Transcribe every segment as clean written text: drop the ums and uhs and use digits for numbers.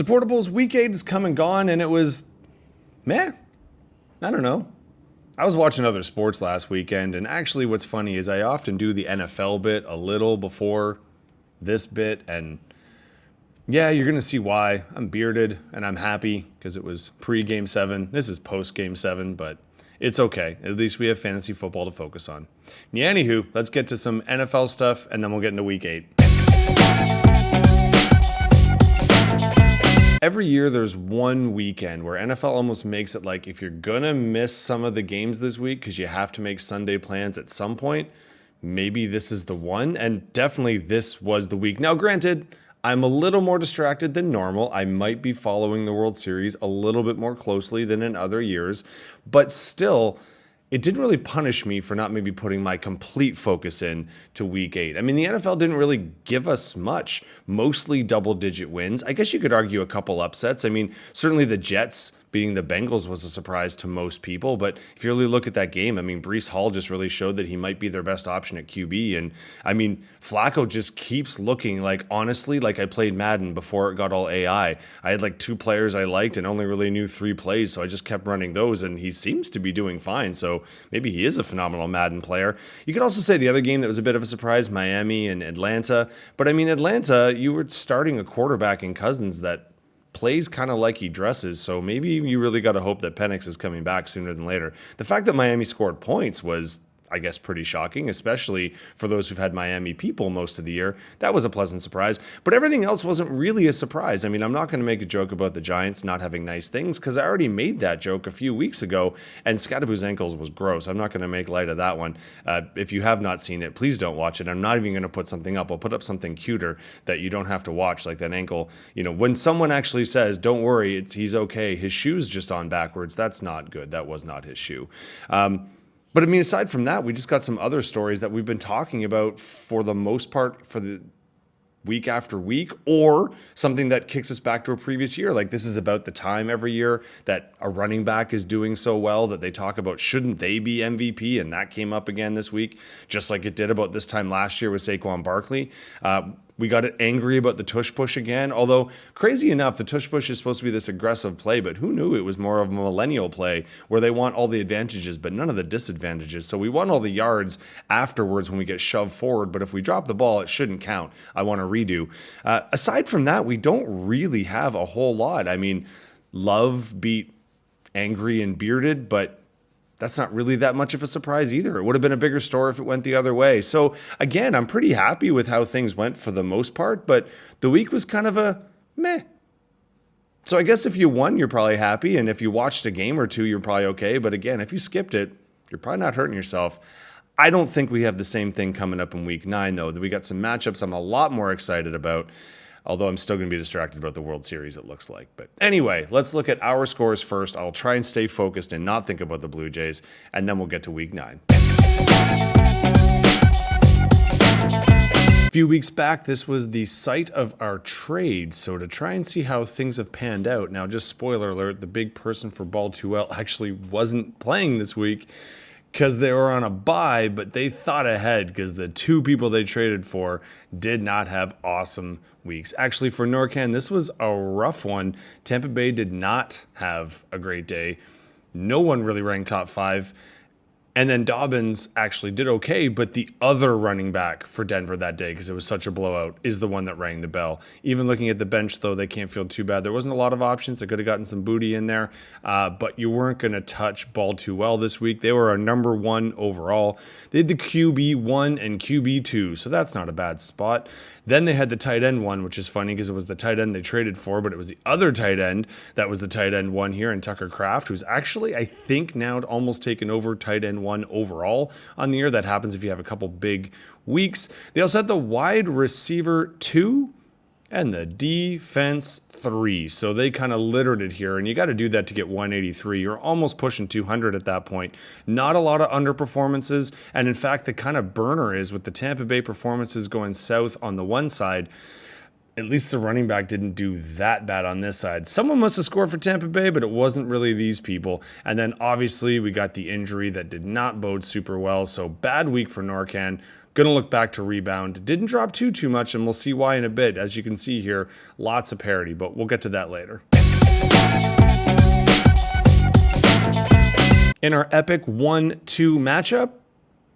Supportables week 8 is come and gone, and it was meh. I don't know. I was watching other sports last weekend, and actually what's funny is I often do the NFL bit a little before this bit, and yeah, you're going to see why. I'm bearded, and I'm happy because it was pre-Game 7. This is post-Game 7, but it's okay. At least we have fantasy football to focus on. Yeah, anywho, let's get to some NFL stuff, and then we'll get into week 8. Every year there's one weekend where NFL almost makes it like if you're going to miss some of the games this week because you have to make Sunday plans at some point, maybe this is the one. And definitely this was the week. Now, granted, I'm a little more distracted than normal. I might be following the World Series a little bit more closely than in other years, but still, it didn't really punish me for not maybe putting my complete focus in to week 8. I mean, the NFL didn't really give us much, mostly double-digit wins. I guess you could argue a couple upsets. I mean, certainly the Jets beating the Bengals was a surprise to most people, but if you really look at that game, I mean, Breece Hall just really showed that he might be their best option at QB, and I mean, Flacco just keeps looking like, honestly, like I played Madden before it got all AI. I had like 2 players I liked and only really knew 3 plays, so I just kept running those, and he seems to be doing fine, so maybe he is a phenomenal Madden player. You could also say the other game that was a bit of a surprise, Miami and Atlanta, but I mean, Atlanta, you were starting a quarterback in Cousins that plays kind of like he dresses, so maybe you really got to hope that Penix is coming back sooner than later. The fact that Miami scored points was, I guess, pretty shocking, especially for those who've had Miami people most of the year. That was a pleasant surprise, but everything else wasn't really a surprise. I mean, I'm not going to make a joke about the Giants not having nice things because I already made that joke a few weeks ago, and Scadaboo's ankles was gross. I'm not going to make light of that one. If you have not seen it, please don't watch it. I'm not even going to put something up. I'll put up something cuter that you don't have to watch, like that ankle. You know, when someone actually says, don't worry, he's okay, his shoe's just on backwards, that's not good. That was not his shoe. But I mean, aside from that, we just got some other stories that we've been talking about for the most part for the week after week, or something that kicks us back to a previous year. Like this is about the time every year that a running back is doing so well that they talk about shouldn't they be MVP, and that came up again this week, just like it did about this time last year with Saquon Barkley. We got angry about the tush push again, although crazy enough, the tush push is supposed to be this aggressive play, but who knew it was more of a millennial play where they want all the advantages but none of the disadvantages. So we want all the yards afterwards when we get shoved forward, but if we drop the ball, it shouldn't count. I want to redo. Aside from that, we don't really have a whole lot. I mean, Love beat Angry and Bearded, but that's not really that much of a surprise either. It would have been a bigger story if it went the other way. So again, I'm pretty happy with how things went for the most part, but the week was kind of a meh. So I guess if you won, you're probably happy. And if you watched a game or two, you're probably okay. But again, if you skipped it, you're probably not hurting yourself. I don't think we have the same thing coming up in week 9, though. We got some matchups I'm a lot more excited about. Although I'm still going to be distracted about the World Series, it looks like. But anyway, let's look at our scores first. I'll try and stay focused and not think about the Blue Jays, and then we'll get to Week 9. A few weeks back, this was the site of our trade, so to try and see how things have panned out. Now, just spoiler alert, the big person for Ball 2L actually wasn't playing this week because they were on a bye, but they thought ahead because the 2 people they traded for did not have awesome weeks. Actually, for NORCAN, this was a rough one. Tampa Bay did not have a great day. No one really ranked top 5. And then Dobbins actually did okay, but the other running back for Denver that day, because it was such a blowout, is the one that rang the bell. Even looking at the bench, though, they can't feel too bad. There wasn't a lot of options. They could have gotten some booty in there, but you weren't going to touch Ball 2L this week. They were a number 1 overall. They had the QB1 and QB2, so that's not a bad spot. Then they had the tight end 1, which is funny because it was the tight end they traded for, but it was the other tight end that was the tight end 1 here in Tucker Kraft, who's actually, I think, now almost taken over tight end 1 overall on the year. That happens if you have a couple big weeks. They also had the wide receiver 2 and the defense 3. So they kind of littered it here, and you got to do that to get 183. You're almost pushing 200 at that point. Not a lot of underperformances, and in fact, the kind of burner is with the Tampa Bay performances going south on the one side, at least the running back didn't do that bad on this side. Someone must have scored for Tampa Bay, but it wasn't really these people. And then obviously we got the injury that did not bode super well. So bad week for NORCAN. Going to look back to rebound. Didn't drop too much, and we'll see why in a bit. As you can see here, lots of parity, but we'll get to that later. In our epic 1-2 matchup,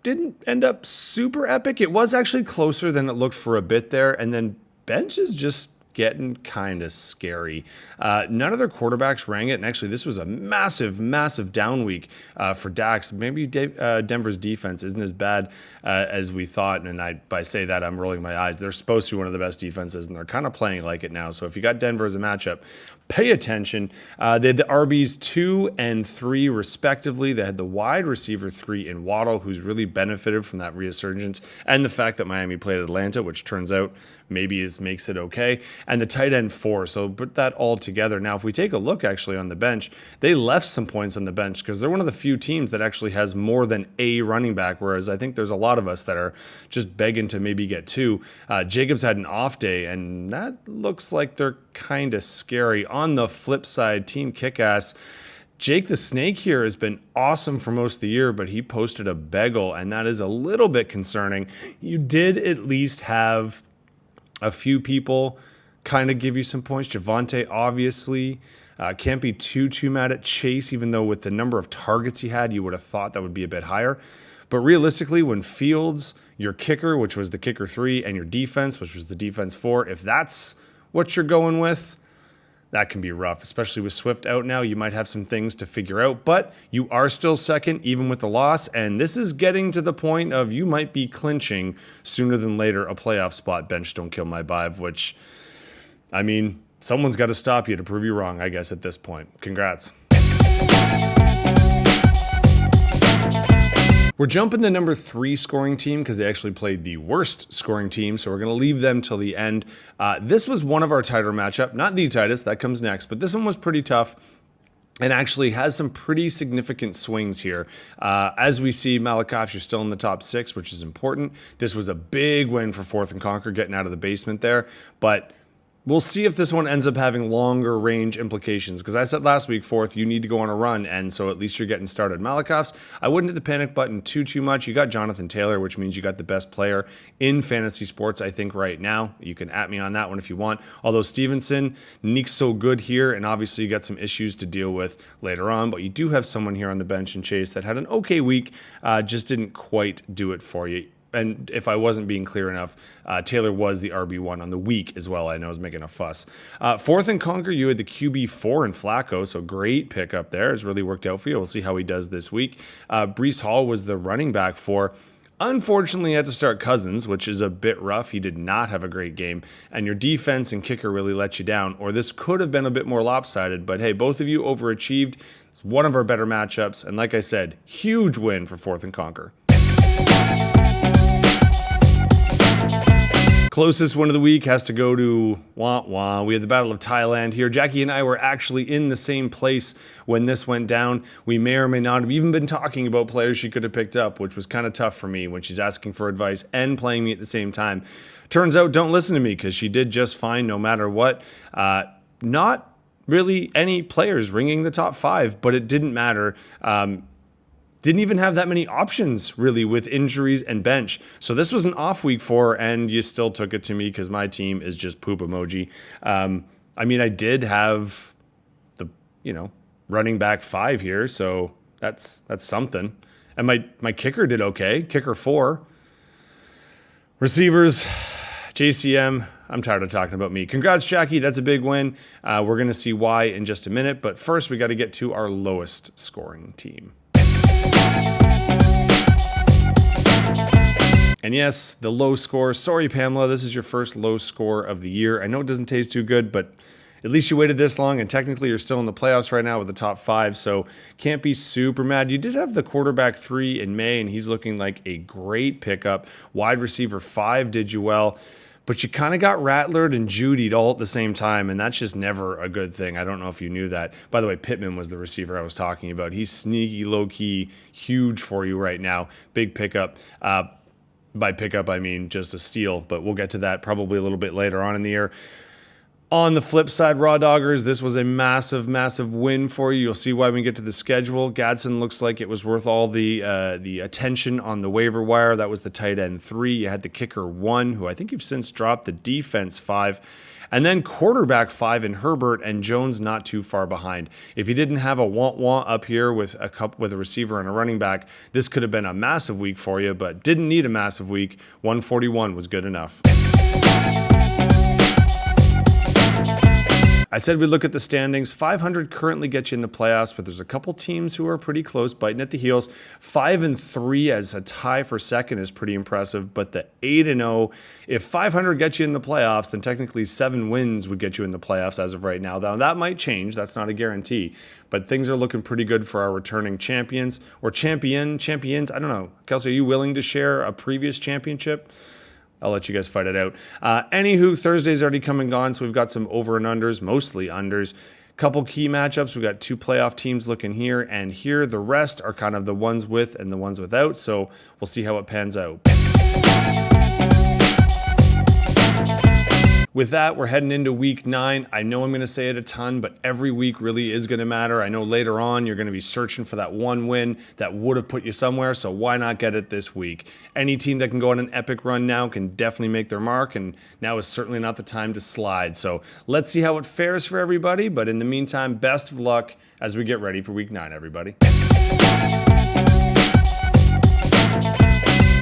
didn't end up super epic. It was actually closer than it looked for a bit there, and then bench is just getting kind of scary. None of their quarterbacks rang it, and actually this was a massive down week for Dax. Maybe Denver's defense isn't as bad as we thought, and by say that, I'm rolling my eyes. They're supposed to be one of the best defenses, and they're kind of playing like it now. So if you got Denver as a matchup, pay attention. They had the RBs 2 and 3 respectively. They had the wide receiver 3 in Waddle, who's really benefited from that resurgence and the fact that Miami played Atlanta, which turns out maybe makes it okay, and the tight end 4. So put that all together. Now, if we take a look actually on the bench, they left some points on the bench because they're one of the few teams that actually has more than a running back, whereas I think there's a lot of us that are just begging to maybe get 2. Jacobs had an off day, and that looks like they're kind of scary. On the flip side, Team Kickass, Jake the Snake here has been awesome for most of the year, but he posted a bagel, and that is a little bit concerning. You did at least have a few people kind of give you some points. Javonte, obviously. Can't be too mad at Chase, even though with the number of targets he had, you would have thought that would be a bit higher. But realistically, when Fields, your kicker, which was the kicker 3, and your defense, which was the defense 4, if that's what you're going with, that can be rough, especially with Swift out now. You might have some things to figure out, but you are still second, even with the loss. And this is getting to the point of you might be clinching sooner than later a playoff spot. Bench don't kill my vibe, which, I mean, someone's got to stop you to prove you wrong, I guess, at this point. Congrats. We're jumping the number 3 scoring team because they actually played the worst scoring team, so we're going to leave them till the end. This was one of our tighter matchup, not the tightest, that comes next, but this one was pretty tough and actually has some pretty significant swings here. As we see, Malakoff, you're still in the top 6, which is important. This was a big win for Fourth and Conquer, getting out of the basement there, but we'll see if this one ends up having longer range implications, because I said last week, Fourth, you need to go on a run, and so at least you're getting started. Malakoff's, I wouldn't hit the panic button too much. You got Jonathan Taylor, which means you got the best player in fantasy sports, I think, right now. You can at me on that one if you want. Although Stevenson, Nick's so good here, and obviously you got some issues to deal with later on, but you do have someone here on the bench in Chase that had an okay week, just didn't quite do it for you. And if I wasn't being clear enough, Taylor was the RB1 on the week as well. I know I was making a fuss. Fourth and Conquer, you had the QB4 in Flacco, so great pickup there. It's really worked out for you. We'll see how he does this week. Breece Hall was the running back for. Unfortunately, you had to start Cousins, which is a bit rough. He did not have a great game, and your defense and kicker really let you down, or this could have been a bit more lopsided, but hey, both of you overachieved. It's one of our better matchups, and like I said, huge win for Fourth and Conquer. Closest one of the week has to go to We had the Battle of Thailand here. Jackie and I were actually in the same place when this went down. We may or may not have even been talking about players she could have picked up, which was kind of tough for me when she's asking for advice and playing me at the same time. Turns out, don't listen to me, because she did just fine no matter what. Not really any players ringing the top 5, but it didn't matter. Didn't even have that many options, really, with injuries and bench. So this was an off week for her, and you still took it to me because my team is just poop emoji. I mean, I did have the, running back 5 here, so that's something. And my kicker did okay, kicker 4. Receivers, JCM, I'm tired of talking about me. Congrats, Jackie, that's a big win. We're going to see why in just a minute, but first we got to get to our lowest scoring team. And yes, the low score. Sorry, Pamela, this is your first low score of the year. I know it doesn't taste too good, but at least you waited this long, and technically you're still in the playoffs right now with the top 5, so can't be super mad. You did have the quarterback 3 in May, and he's looking like a great pickup. Wide receiver 5 did you well, but you kind of got Rattlered and Judied all at the same time, and that's just never a good thing. I don't know if you knew that. By the way, Pittman was the receiver I was talking about. He's sneaky, low-key, huge for you right now. Big pickup. By pickup, I mean just a steal, but we'll get to that probably a little bit later on in the year. On the flip side, Raw Doggers, this was a massive, massive win for you. You'll see why when we get to the schedule. Gadsden looks like it was worth all the attention on the waiver wire. That was the tight end 3. You had the kicker 1, who I think you've since dropped, the defense 5. And then quarterback 5 in Herbert, and Jones not too far behind. If you didn't have a want up here with a receiver and a running back, this could have been a massive week for you, but didn't need a massive week. 141 was good enough. I said we'd look at the standings. 500 currently gets you in the playoffs, but there's a couple teams who are pretty close, biting at the heels. 5-3 as a tie for second is pretty impressive, but the 8-0, if 500 gets you in the playoffs, then technically 7 wins would get you in the playoffs as of right now. Now, that might change. That's not a guarantee, but things are looking pretty good for our returning champions or champions. I don't know. Kelsey, are you willing to share a previous championship? I'll let you guys fight it out. Anywho, Thursday's already come and gone, so we've got some over and unders, mostly unders. Couple key matchups. We've got 2 playoff teams looking here and here. The rest are kind of the ones with and the ones without, so we'll see how it pans out. With that, we're heading into week 9. I know I'm going to say it a ton, but every week really is going to matter. I know later on you're going to be searching for that one win that would have put you somewhere, so why not get it this week? Any team that can go on an epic run now can definitely make their mark, and now is certainly not the time to slide. So let's see how it fares for everybody, but in the meantime, best of luck as we get ready for week 9, everybody.